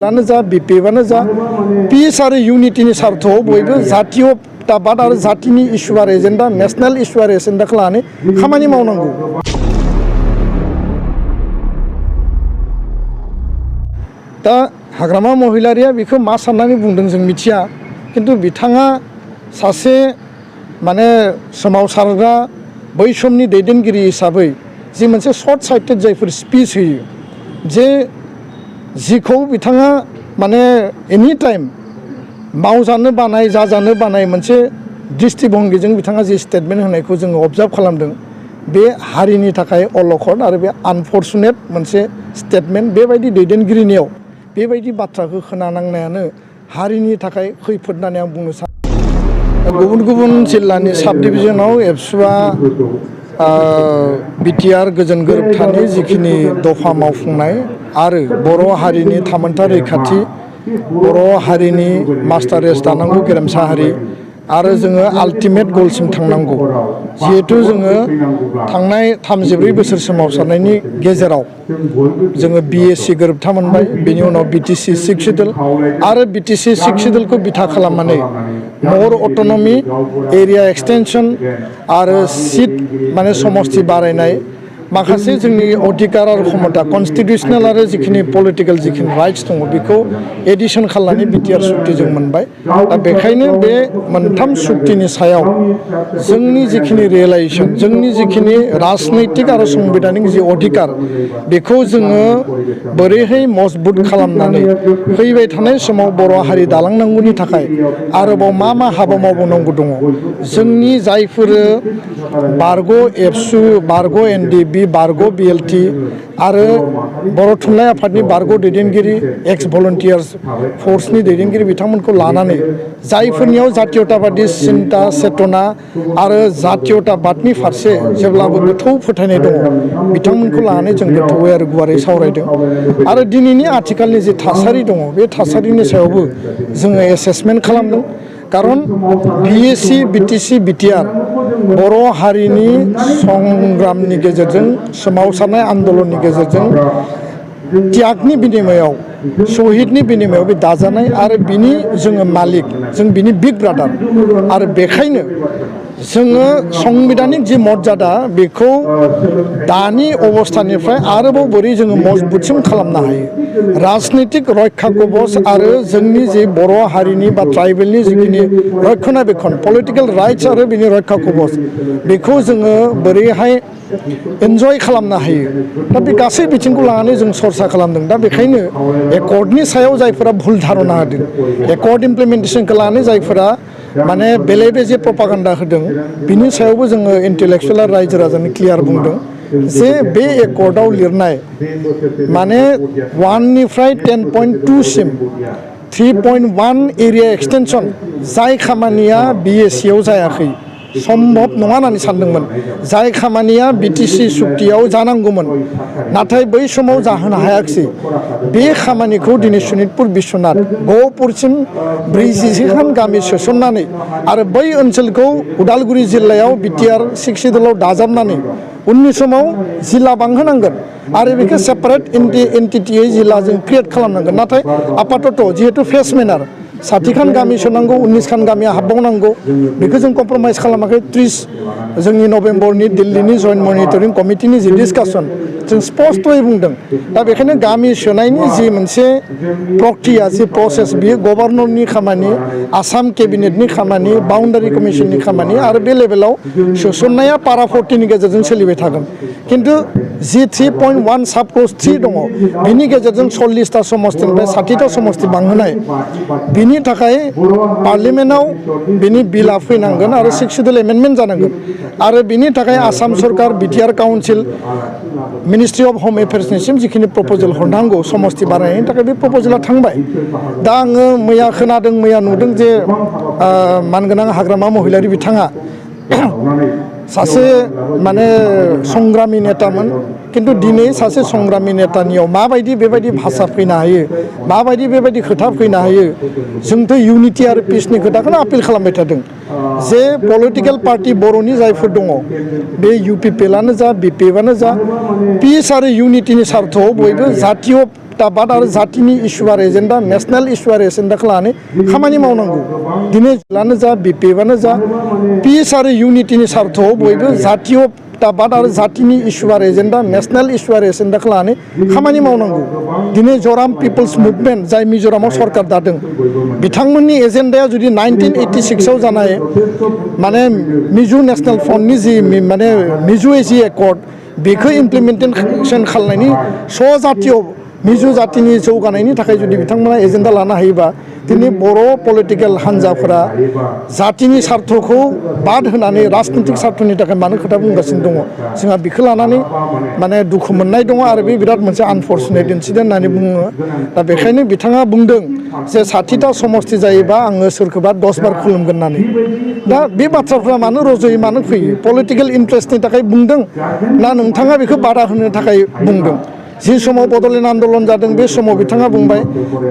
लानो जा बिपिएफआनो जा पिस आरो इउनिटिनि सार्थआव बयबो जातीयताबाद आरो जातिनि इस्यु आरो एजेन्डा नेशनेल इस्यु आरो एजेन्डाखौ लानानै खामानि मावनांगौ। दा हाग्रामा महिलारिया बेखौ मा साननानै बुंदों जों मिथिया, किन्तु बिथाङा सासे माने सोमावसारग्रा बै समनि दैदेनगिरि हिसाबै जि मोनसे सर्ट साइटेड जायफोर स्पिच होयो, जे जिखौ बिथाङा माने एनि टाइम मावजानो बानाय जाजानो बानाय मोनसे दृष्टिभंगिजों बिथाङा जि स्टेटमेन्ट होनायखौ जोङो अबजार्भ खालामदों, बे हारिनि थाखाय अलखद आरो बे आनफर्चुनेट मोनसे स्टेटमेन्ट। बेबायदि दैदेनगिरिनियाव बेबायदि बाथ्राखौ खोनानांनायानो हारिनि थाखाय खैफोद होननानै आं बुंनो सानो। गुबुन गुबुन जिल्लानि साब डिभिजनाव एबसुआ बिटिआर गोजोन गोरोबथानि जिखिनि दफा मावफुंनाय आरो बर' हारिनि थामोनथा रैखाथि, बर' हारिनि मास्टार रेस दानांगौ गेरेमसा हारि आरो जोङो आल्टिमेट गलसिम थांनांगौ। जिहेतु जोङो थांनाय 34 बोसोर सोमावसारनायनि गेजेराव जोङो बिएसि गोरोबथा मोनबाय, बेनि उनाव बिटिसि 6 सिडुल आरो बिटिसि 6 सिडुलखौ बिथा खालामनानै मर अट'नमि, एरिया एक्सटेनसन आरो सिट माने समस्ति बारायनाय, माखासे जोंनि अधिकार आरो क्षमता कन्स्टिटिउसनेल आरो जिखिनि पलिटिकेल जिखिनि राइट्स दङ बेखौ एडिसन खालामनानै बिटिआर सुक्ति जों मोनबाय। दा बेखायनो बे मोनथाम सुक्तिनि सायाव जोंनि जिखिनि रियेलाइजेसन, जोंनि जिखिनि राजनैतिक आरो संबिधानिक जि अधिकार, बेखौ जोङो बोरैहाय मजबुत खालामनानै फैबाय थानाय समाव बर' हारि दालांनांगौनि थाखाय आरोबाव मा मा हाबा मावबावनांगौ दङ। जोंनि जायफोर बारग' एबसु, बारग' एनडिएफबि, बारग' बिएलटि आरो बर' थुनलाइ आफादनि बारग' दैदेनगिरि, एक्स भलन्टियार्स फर्सनि दैदेनगिरि बिथांमोनखौ लानानै जायफोरनियाव जातीयताबादि सिन्ता चेतना आरो जातीयताबादनि फारसे जेब्लाबो गोथौ फोथायनाय दङ, बिथांमोनखौ लानानै जों गोथौयै आरो गुवारै सावरायदों। आरो दिनैनि आथिखालनि जि थासारि दङ, बे थासारिनि सायावबो जोङो एसेसमेन्ट खालामदों। खारन बिएसि, बिटिसि, बिटिआर बर' हारिनि संग्रामनि गेजेरजों, सोमावसारनाय आन्दलननि गेजेरजों त्यागनि बिनिमयाव, शहीदनि बिनिमयाव बे दाजानाय आरो बिनि जोङो मालिक, जों बिनि बिग ब्रादार। आरो बेखायनो जोङो संबिधानिक जि मर्यादा बेखौ दानि अबस्थानिफ्राय आरोबाव बोरै जोङो मजबुतसिम खालामनो हायो, राजनैतिक रैखा कवच आरो जोंनि जे बर' हारिनि बा ट्राइबेलनि जिखिनि रक्षनाबेक्षन, पलिटिकेल राइट्स आरो बिनि रैखा कवच, बेखौ जोङो बोरैहाय एन्जय खालामनो हायो। दा बे गासै बिथिंखौ लानानै जों सरसा खालामदों। दा बेखायनो एकर्डनि सायाव जायफोरा भुल धारना होदों, एकर्ड इमप्लिमेन्टेसनखौ लानानै जायफोरा माने बेले बेजे प्रपागान्डा होदों, बिनि सायावबो जोङो इन्टेलेक्सुयेल आरो रायजो राजानो क्लियार बुंदों जे बे एकर्डआव लिरनाय माने 1निफ्राय 10.2 सिम 3.1 एरिया एक्सटेनसन, जाय खामानिया बिएसिआव जायाखै, सम्भब नङा होननानै सानदोंमोन, जाय खामानिया बिटिसि सुक्तियाव जानांगौमोन नाथाय बै समाव जाहोनो हायाखिसै, बे खामानिखौ दिनै सनितपुर बिश्वनाथ गहपुरसिम 40खान गामि सोसननानै आरो बै ओनसोलखौ उदालगुरि जिल्लायाव बिटिआर 6 सिडुलाव दाजाबनानै उननि समाव जिल्ला बांहोनांगोन आरो बेखौ सेपारेट एन्टिटियै जिल्ला जों क्रिएट खालामनांगोन। नाथाय आपातत जिहेतु फेस मेनार 60खान गामि सोनांगौ, 19खान गामिया हाबबावनांगौ, बेखौ जों कमप्रमाइज खालामाखै। 30 जोंनि नभेम्बरनि दिल्लीनि जइन्ट मनिटरिं कमिटिनि जि डिसकासन, जों स्पष्टयै बुंदों। दा बेखायनो गामि सोनायनि जि मोनसे प्रक्रिया, जि प्रसेस, बियो गभर्नरनि खामानि, आसाम केबिनेटनि खामानि, बाउन्डारि कमिसननि खामानि आरो बे लेभेलाव सोसननाया पारा 40नि गेजेरजों सोलिबाय थागोन। किन्तु जि 3.1 साब क्लज 3 दङ, बिनि गेजेरजों 40टा समस्तिनिफ्राय 60टा समस्ति बांहोनाय, बिनि थाखाय पार्लियामेन्टआव बिनि बिला फैनांगोन आरो 6 सिडुल एमेन्डमेन्ट जानांगोन। आरो बिनि थाखाय आसाम सरकार, बिटिआर काउन्सिल, मिनिस्ट्रि अफ हम एफेयार्सनिसिम जिखिनि प्रप'जेल हरनांगौ समस्ति बानायनायनि थाखाय, बे प्रप'जेला थांबाय। दा आङो मैया खोनादों, मैया नुदों जे मानगोनां हाग्रामा महिलारि बिथाङा सासे माने संग्रामि नेतामोन, किन्तु दिनै सासे संग्रामि नेतानियाव माबायदि बेबायदि भाषा फैनो हायो, माबायदि बेबायदि खोथा फैनो हायो। जोंथ' इउनिटि आरो पिसनि खोथाखौनो आपिल खालामबाय थादों जे पलिटिकेल पार्टि बर'नि जायफोर दङ, बे इउपिपिएलआनो जा, बिपिएफआनो जा, पिस आरो इउनिटिनि सार्थआव बयबो जातीय बाद आरो जातिनि इस्यु आरो एजेन्डा नेसनेल इस्यु आरो एजेन्डाखौ लानानै खामानि मावनांगौ दिनै लानो जा बिपिएफआनो जा पिस आरो इउनिटिनि सार्थआव बयबो जातीय बाद आरो जातिनि इस्यु आरो एजेन्डा नेसनेल इस्यु आरो एजेन्डाखौ लानानै खामानि मावनांगौ दिनै जराम पिपल्स मुभमेन्ट जाय मिज'रामाव सरकार दादों बिथांमोननि एजेन्डाया जुदि 1986 आव जानाय माने मिजु नेसनेल फ्रन्टनि जि माने मिजु एजि एकर्ड बेखौ इमप्लिमेन्टेसन खालामनायनि जातीय मिजु जातिनि जौगानायनि थाखाय जुदि बिथांमोना एजेन्डा लानो हायोबा दिनै बर' पलिटिकेल हान्जाफोरा जातिनि सार्थखौ बाद होनानै राजनितिक सार्थनि थाखाय मानो खोथा बुंगासिनो दङ जोंहा बेखौ लानानै माने दुखु मोननाय दङ आरो बे बिराद मोनसे आनफर्चुनेट इन्सिडेन्ट होननानै बुङो दा बेखायनो बिथाङा बुंदों जे 60टा समस्ति जायोबा आङो सोरखौबा 10 बार खुलुमगोन होननानै दा बे बाथ्राफ्रा मानो रज'यो मानो फैयो पलिटिकेल इन्ट्रेस्टनि थाखाय बुंदों ना नोंथाङा बेखौ बादा होनो थाखाय बुंदों जि समाव बड'लेण्ड आन्दलन जादों बे समाव बिथाङा बुंबाय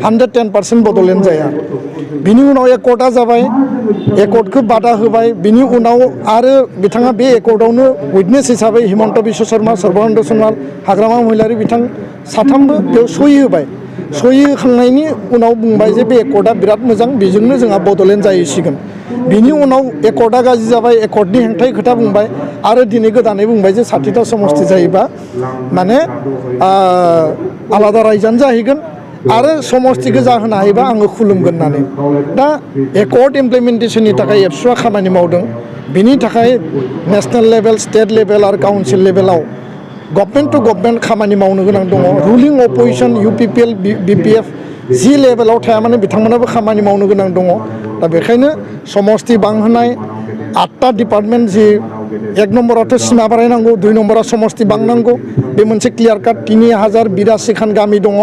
110% बड'लेण्ड जाया बिनि उनाव एकर्डआ जाबाय एकर्डखौ बादा होबाय बिनि उनाव आरो बिथाङा बे एकर्डआवनो उइटनेस हिसाबै हिमन्त बिश्व शर्मा सर्बानन्द सन'वाल हाग्रामा महिलारि बिथां साथामबो बेयाव सहि होबाय सहि होखांनायनि उनाव बुंबाय जे बे एकर्डआ बिराद मोजां बेजोंनो जोंहा बड'लेण्ड जाहैसिगोन बिनि उनाव एकर्डआ गाज्रि जाबाय एकर्डनि हेंथायै खोथा बुंबाय आरो दिनै गोदानै बुंबाय जे 60टा समस्ति जायोबा माने आलादा रायजोआनो जाहैगोन आरो समस्तिखौ जाहोनो हायोबा आङो खुलुमगोन होननानै दा एकर्ड इमप्लिमेन्टेसननि थाखाय एबसुआ खामानि मावदों बिनि थाखाय नेसनेल लेभेल स्टेट लेभेल आरो काउन्सिल लेभेलाव गभर्नमेन्ट टु गभर्नमेन्ट खामानि मावनो गोनां दङ रुलिं अपोजिसन UPPL BPF जि लेभेलाव थाया माने बिथांमोनाबो खामानि मावनो गोनां दङ दा बेखायनो समस्ति बांहोनाय 8टा डिपार्टमेन्ट जि 1 नम्बरावथ' सिमा बारायनांगौ 2 नम्बरा समस्ति बांनांगौ बे मोनसे क्लियार काट 3082 खान गामि दङ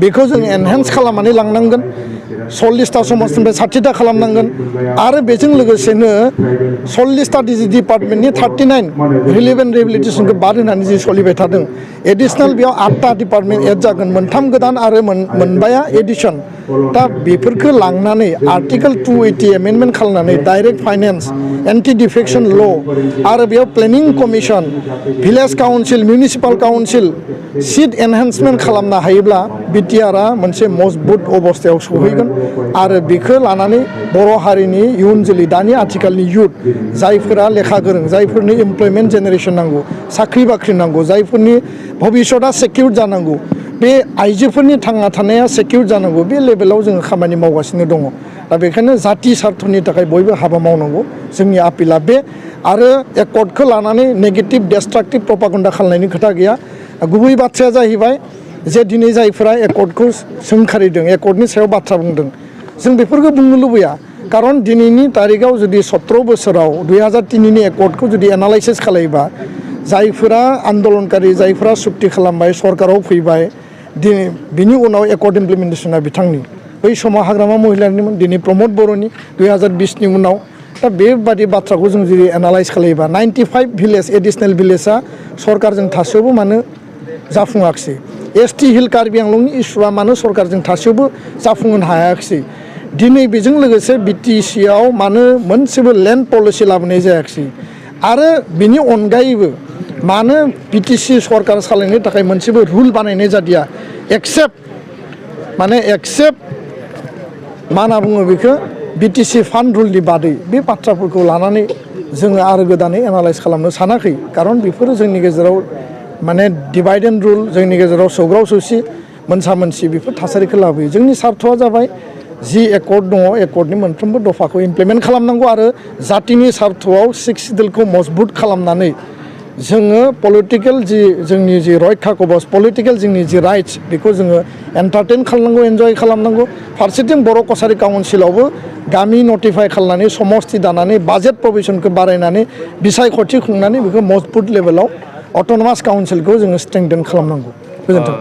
बेखौ जों एनहेन्स खालामनानै लांनांगोन 40टा समस्तिनिफ्राय 60टा खालामनांगोन आरो बेजों लोगोसेनो 40टा डिपार्टमेन्टनि 39 रिलेभेन्ट रेगुलेटेसनखौ बाद होनानै जि सोलिबाय थादों एडिसनेल बेयाव 8टा डिपार्टमेन्ट एड जागोन 3 गोदान आरो मोनबाया एडिसन दा बेफोरखौ लांनानै आर्टिकेल 280 एमेन्डमेन्ट खालामनानै direct finance anti defection law' आरो बेयाव planning commission village council municipal council seat enhancement खालामनो हायोब्ला बिटिआरआ मोनसे मजबुत अबस्थायाव सहैगोन आरो बेखौ लानानै बर' हारिनि इयुन जोलै दानि आथिखालनि युथ जायफोरा लेखा गोरों जायफोरनि एमप्लयमेन्ट जेनेरेसन नांगौ साख्रि बाख्रि नांगौ जायफोरनि भबिष्यतआ सेकिउर जानांगौ बे आइजोफोरनि थांना थानाया सेकिउर जानांगौ बे लेभेलाव जोङो खामानि मावगासिनो दङ दा बेखायनो जाति सार्थनि थाखाय बयबो हाबा मावनांगौ जोंनि आपिला बे आरो एकर्डखौ लानानै नेगेटिभ डेस्ट्राक्टिभ प्रपागेन्डा खालामनायनि खोथा गैया गुबै बाथ्राया जाहैबाय जे दिनै जायफोरा एकर्डखौ सोंखारिदों एकर्डनि सायाव बाथ्रा बुंदों जों बेफोरखौ बुंनो लुबैया खारन दिनैनि तारिखाव जुदि 17 बोसोराव 2003नि एकर्डखौ जुदि एनालाइसिस खालायोबा जायफोरा आन्दलनकारि जायफोरा सुक्ति खालामबाय सरकाराव फैबाय बिनि उनाव एकर्ड इमप्लिमेन्टेसना बिथांनि बै समाव हाग्रामा महिलारिनिमोन दिनै प्रमद बर'नि 2020नि उनाव दा बेबादि बाथ्राखौ जों जुदि एनालाइज खालायोबा 95 भिलेज एडिसनेल भिलेजआ सरकारजों थासेयावबो मानो जाफुङाखिसै ST हिल कार्बि आंलंनि इस्युआ मानो सरकारजों थासेयावबो जाफुंहोनो हायाखिसै दिनै बेजों लोगोसे BTCआव मानो मोनसेबो लेन्ड पलिसि लाबोनाय जायाखिसै आरो बिनि अनगायैबो मानो BTC सरकार सालायनो थाखाय मोनसेबो रुल बानायनाय जादिया एक्सेप्ट मा होनना बुङो बेखौ BTC फान्ड रुलनि बादै बे बाथ्राफोरखौ लानानै जोङो आरो गोदानै एनालाइज खालामनो सानाखै खारन बेफोरो जोंनि गेजेराव माने डिभाइड एन्ड रुल जोंनि गेजेराव सौग्राव सौसि मोनसा मोनसि बेफोर थासारिखौ लाबोयो जोंनि सार्थआ जाबाय जि एकर्ड दङ एकर्डनि मोनफ्रोमबो दफाखौ इमप्लिमेन्ट खालामनांगौ आरो जातिनि सार्थआव 6 सिडुलखौ मजबुत खालामनानै जोङो पलिटिकेल जोंनि जि रैखा कबच पलिटिकेल जोंनि जि राइट्स बेखौ जोङो एन्टारटेन खालामनांगौ एन्जय खालामनांगौ फारसेथिं बर' कसारि काउन्सिलावबो गामि नटिफाइ खालामनानै समस्ति दानानै बाजेट प्रभिजनखौ बारायनानै बिसायख'थि खुंनानै बेखौ मजबुत लेभेलाव अट'नमास काउन्सिलखौ जोङो स्ट्रेंथेन खालामनांगौ गोजोन्थों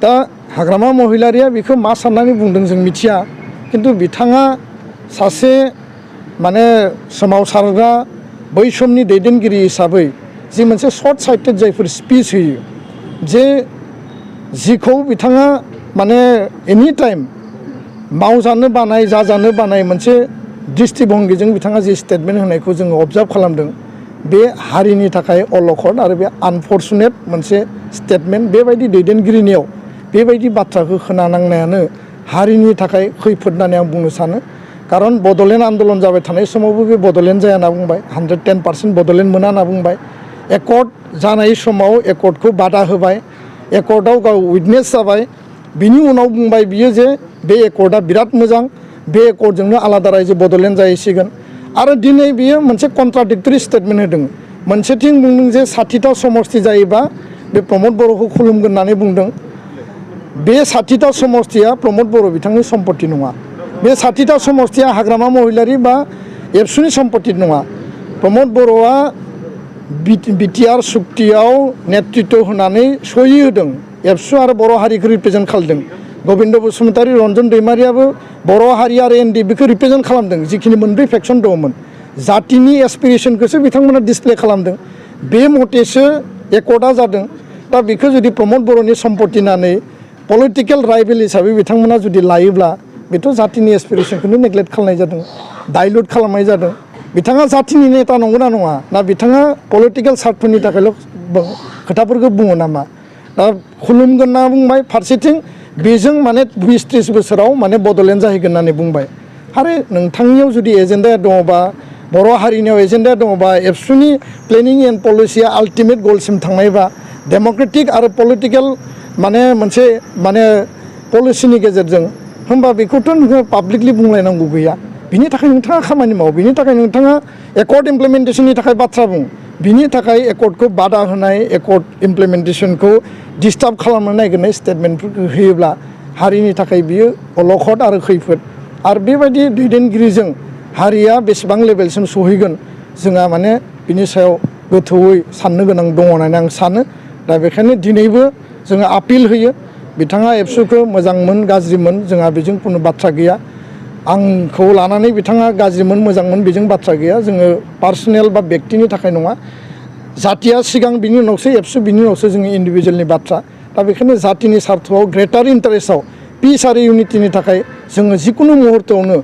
दा हाग्रामा महिलारिया बेखौ मा साननानै बुंदों जों मिथिया खिन्थु बिथाङा सासे माने सोमावसारग्रा बै समनि दैदेनगिरि हिसाबै जि मोनसे सर्ट साइटेड जायफोर स्पिच होयो जे जिखौ बिथाङा माने एनि टाइम मावजानो बानाय जाजानो बानाय मोनसे दृष्टिभंगिजों बिथाङा जि स्टेटमेन्ट होनायखौ जोङो अबजार्भ खालामदों बे हारिनि थाखाय अलखद आरो बे आनफर्चुनेट मोनसे स्टेटमेन्ट बेबायदि दैदेनगिरिनियाव बेबायदि बाथ्राखौ खोनानांनायानो हारिनि थाखाय खैफोद होननानै आं बुंनो सानो कारन बड'लेण्ड आन्दलन जाबाय थानाय समावबो बे बड'लेण्ड जाया होनना बुंबाय 110% बड'लेण्ड मोना होनना बुंबाय एकर्ड जानाय समाव एकर्डखौ बादा होबाय एकर्डआव गाव उइटनेस जाबाय बिनि उनाव बुंबाय बियो जे बे एकर्डआ बिराद मोजां बे एकर्डजोंनो आलादा रायजो बड'लेण्ड जाहैसिगोन आरो दिनै बियो मोनसे कन्ट्राडिक्टरि स्टेटमेन्ट होदों मोनसेथिं बुंदों जे 60टा समस्ति जायोबा बे प्रमद बर'खौ खुलुमगोन होननानै बुंदों बे 60टा समस्तिया प्रमद बर' बिथांनि सम्पत्ति नङा बे 60टा समस्तिया हाग्रामा महिलारि बा एबसुनि सम्पत्ति नङा प्रमद बर'आ बिटिआर सुक्तियाव नेतृत्व होनानै सहि होदों एबसु आरो बर' हारिखौ रिप्रेजेन्ट खालामदों गबिन्द बसुमतारी रन्जन दैमारियाबो बर' हारि आरो एनडिएफबिखौ रिप्रेजेन्ट खालामदों जिखिनि मोनब्रै फेक्सन दङमोन जातिनि एसपिरेसनखौसो बिथांमोना डिसप्ले खालामदों बे मतेसो एकर्डआ जादों दा बेखौ जुदि प्रमद बर'नि सम्पत्ति होननानै पलिटिकेल राइभेल हिसाबै बिथांमोना जुदि लायोब्ला बेथ' जातिनि एसपिरेसनखौनो नेग्लेक्ट खालामनाय जादों डाइल्युट खालामनाय जादों बिथाङा जातिनि नेता नंगौना नङा ना बिथाङा पलिटिकेल स्वार्थनि थाखायल' खोथाफोरखौ बुङो नामा दा खुलुमगोन होनना बुंबाय फारसेथिं बेजों माने 20-30 बोसोराव माने बड'लेण्ड जाहैगोन होननानै बुंबाय आरो नोंथांनियाव जुदि एजेन्डाया दङबा बर' हारिनियाव एजेन्डाया दङबा एबसुनि प्लेनिं एन्ड पलिसिया आल्टिमेट गलसिम थांनायबा डेम'क्रेटिक आरो पलिटिकेल माने मोनसे माने पलिसिनि गेजेरजों होमबा बेखौथ' नोङो पाब्लिकलि बुंलायनांगौ गैया बिनि थाखाय नोंथाङा खामानि माव बिनि थाखाय नोंथाङा एकर्ड इमप्लिमेन्टेसननि थाखाय बाथ्रा बुं बिनि थाखाय एकर्डखौ बादा होनाय एकर्ड इमप्लिमेन्टेसनखौ डिस्टार्ब खालामनो नागिरनाय स्टेटमेन्टफोरखौ होयोब्ला हारिनि थाखाय बियो अलखद आरो खैफोद आरो बेबायदि दैदेनगिरिजों हारिया बेसेबां लेभेलसिम सहैगोन जोंहा माने बिनि सायाव गोथौयै साननो गोनां दङ होननानै आं सानो दा बेखायनो दिनैबो जोङो आपिल होयो बिथाङा एबसुखौ मोजांमोन गाज्रिमोन जोंहा बेजों खुनु बाथ्रा गैया आंखौ लानानै बिथाङा गाज्रिमोन मोजांमोन बेजों बाथ्रा गैया जोङो पार्सनेल बा व्यक्तिनि थाखाय नङा जातिया सिगां बिनि उनावसो एबसु बिनि उनावसो जोंनि इन्डिभिजुवेलनि बाथ्रा दा बेखायनो जातिनि स्वार्थआव ग्रेटार इन्टारेस्टआव पिस आरो इउनिटिनि थाखाय जोङो जिकुनु मुहुर्तआवनो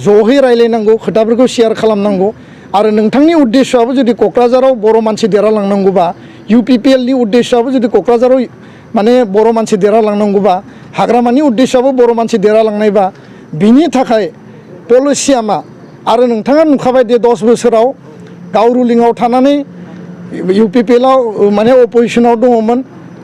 ज'है रायलायनांगौ खोथाफोरखौ शेयार खालामनांगौ आरो नोंथांनि उद्देश्यआबो जुदि क'क्राझाराव बर' मानसि देरहालांनांगौबा इउपिपिएलनि उद्देश्यआबो जुदि क'क्राझाराव माने बर' मानसि देरहालांनांगौबा हाग्रामानि उद्देश्यआबो बर' मानसि देरहालांनायबा बिनि थाखाय पलिसिया मा आरो नोंथाङा नुखाबाय दे 10 बोसोराव गाव रुलिंआव थानानै इउपिपिएलआव माने अपजिसनाव दङमोन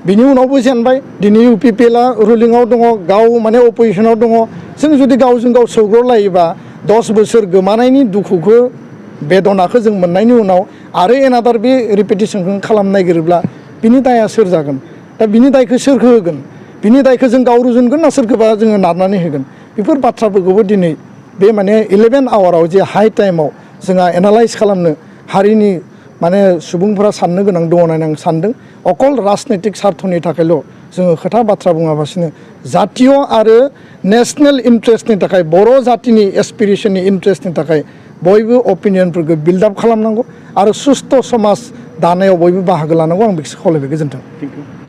बिनि उनावबो जेनबाय दिनै इउपिपिएलआ रुलिंआव दङ गाव माने अपजिसनाव दङ जों जुदि गावजों गाव सौग्रावलायोबा 10 बोसोर गोमानायनि दुखुखौ बेदनाखौ जों मोननायनि उनाव आरो एनादार बे रिपिटिसनखौ खालामनो नागिरोब्ला बिनि दाया सोर जागोन दा बिनि दायखौ सोर होगोन बिनि दायखौ जों गाव रुजुनगोन ना सोरखौबा जोङो नारनानै होगोन बेफोर बाथ्राफोरखौबो दिनै बे माने 11 आवाराव जे हाइ टाइमाव जोंहा एनालाइज खालामनो हारिनि माने सुबुंफोरा साननो गोनां दङ होननानै आं सानदों अकल राजनैतिक स्वार्थनि थाखायल' जोङो खोथा बाथ्रा बुङाबासिनो जातीय आरो नेसनेल इन्ट्रेस्टनि थाखाय बर' जातिनि एसपिरेसननि इन्ट्रेस्टनि थाखाय बयबो अपिनियनफोरखौ बिल्डआप खालामनांगौ आरो सुस्थ' समाज दानायाव बयबो बाहागो लानांगौ आं बेखौ खावलायबाय गोजोन्थों।